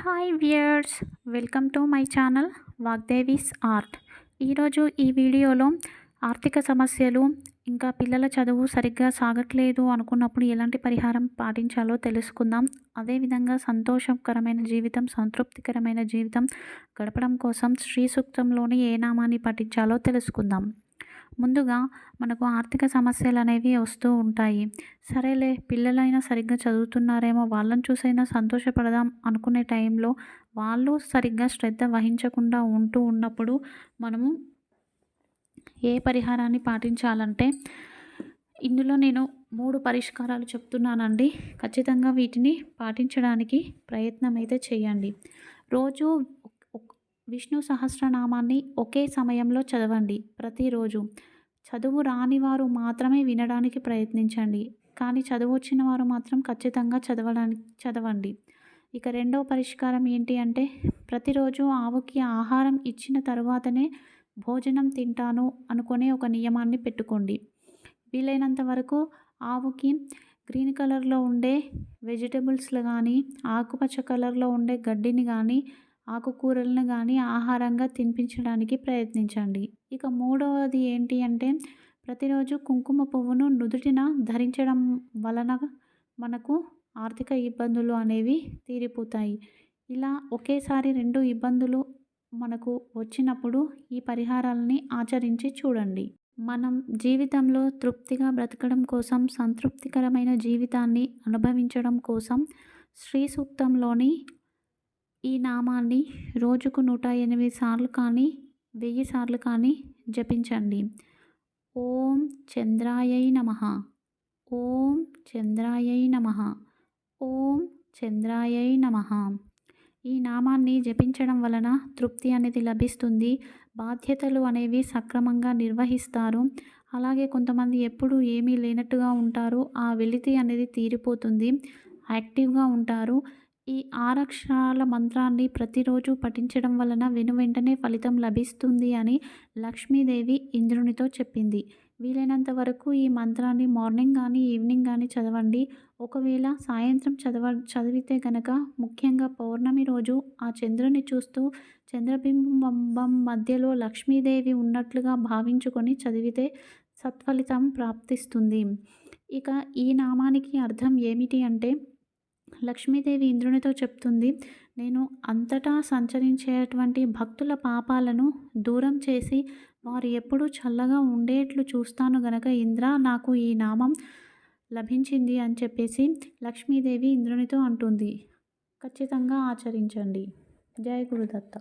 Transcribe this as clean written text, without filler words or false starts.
Hi viewers, welcome to my channel Vagdevi's art. ఈరోజు ఈ వీడియోలో ఆర్థిక సమస్యలు ఇంకా పిల్లల చదువు సరిగ్గా సాగట్లేదు అనుకున్నప్పుడు ఎలాంటి పరిహారం పాటించాలో తెలుసుకుందాం. అదేవిధంగా సంతోషకరమైన జీవితం, సంతృప్తికరమైన జీవితం గడపడం కోసం శ్రీ సూక్తంలోని ఏ నామాన్ని పఠించాలో తెలుసుకుందాం. ముందుగా మనకు ఆర్థిక సమస్యలు అనేవి వస్తూ ఉంటాయి. సరేలే, పిల్లలైనా సరిగ్గా చదువుతున్నారేమో, వాళ్ళని చూసైనా సంతోషపడదాం అనుకునే టైంలో వాళ్ళు సరిగ్గా శ్రద్ధ వహించకుండా ఉంటూ ఉన్నప్పుడు మనము ఏ పరిహారాన్ని పాటించాలంటే, ఇందులో నేను 3 పరిష్కారాలు చెప్తున్నానండి. ఖచ్చితంగా వీటిని పాటించడానికి ప్రయత్నం అయితే చేయండి. రోజు విష్ణు సహస్రనామాన్ని ఒకే సమయంలో చదవండి. ప్రతిరోజు చదువు రాని వారు మాత్రమే వినడానికి ప్రయత్నించండి, కానీ చదువు వచ్చిన వారు మాత్రం ఖచ్చితంగా చదవండి. ఇక రెండవ పరిష్కారం ఏంటి అంటే, ప్రతిరోజు ఆవుకి ఆహారం ఇచ్చిన తరువాతనే భోజనం తింటాను అనుకునే ఒక నియమాన్ని పెట్టుకోండి. వీలైనంత వరకు ఆవుకి గ్రీన్ కలర్లో ఉండే వెజిటబుల్స్లు కానీ, ఆకుపచ్చ కలర్లో ఉండే గడ్డిని కానీ, ఆకుకూరలను కానీ ఆహారంగా తినిపించడానికి ప్రయత్నించండి. ఇక మూడవది ఏంటి అంటే, ప్రతిరోజు కుంకుమ పువ్వును నుదుటిన ధరించడం వలన మనకు ఆర్థిక ఇబ్బందులు అనేవి తీరిపోతాయి. ఇలా ఒకేసారి 2 ఇబ్బందులు మనకు వచ్చినప్పుడు ఈ పరిహారాలని ఆచరించి చూడండి. మనం జీవితంలో తృప్తిగా బ్రతకడం కోసం, సంతృప్తికరమైన జీవితాన్ని అనుభవించడం కోసం శ్రీ సూక్తంలోని ఈ నామాన్ని రోజుకు 108 సార్లు కానీ, 1000 సార్లు కానీ జపించండి. ఓం చంద్రాయై నమః, ఓం చంద్రాయై నమః, ఓం చంద్రాయై నమః. ఈ నామాన్ని జపించడం వలన తృప్తి అనేది లభిస్తుంది. బాధ్యతలు అనేవి సక్రమంగా నిర్వహిస్తారు. అలాగే కొంతమంది ఎప్పుడు ఏమీ లేనట్టుగా ఉంటారు. ఆ వెలితి అనేది తీరిపోతుంది. యాక్టివ్గా ఉంటారు. ఈ 6 అక్షరాల మంత్రాన్ని ప్రతిరోజు పఠించడం వలన వెంటనే ఫలితం లభిస్తుంది అని లక్ష్మీదేవి ఇంద్రునితో చెప్పింది. వీలైనంత వరకు ఈ మంత్రాన్ని మార్నింగ్ కానీ, ఈవినింగ్ కానీ చదవండి. ఒకవేళ సాయంత్రం చదివితే కనుక, ముఖ్యంగా పౌర్ణమి రోజు ఆ చంద్రుని చూస్తూ చంద్రబింబం మధ్యలో లక్ష్మీదేవి ఉన్నట్లుగా భావించుకొని చదివితే సత్ఫలితం ప్రాప్తిస్తుంది. ఇక ఈ నామానికి అర్థం ఏమిటి అంటే, లక్ష్మీదేవి ఇంద్రునితో చెప్తుంది, నేను అంతటా సంచరించేటువంటి భక్తుల పాపాలను దూరం చేసి వారు ఎప్పుడూ చల్లగా ఉండేట్లు చూస్తాను గనక ఇంద్ర, నాకు ఈ నామం లభించింది అని చెప్పేసి లక్ష్మీదేవి ఇంద్రునితో అంటుంది. ఖచ్చితంగా ఆచరించండి. జై గురుదత్త.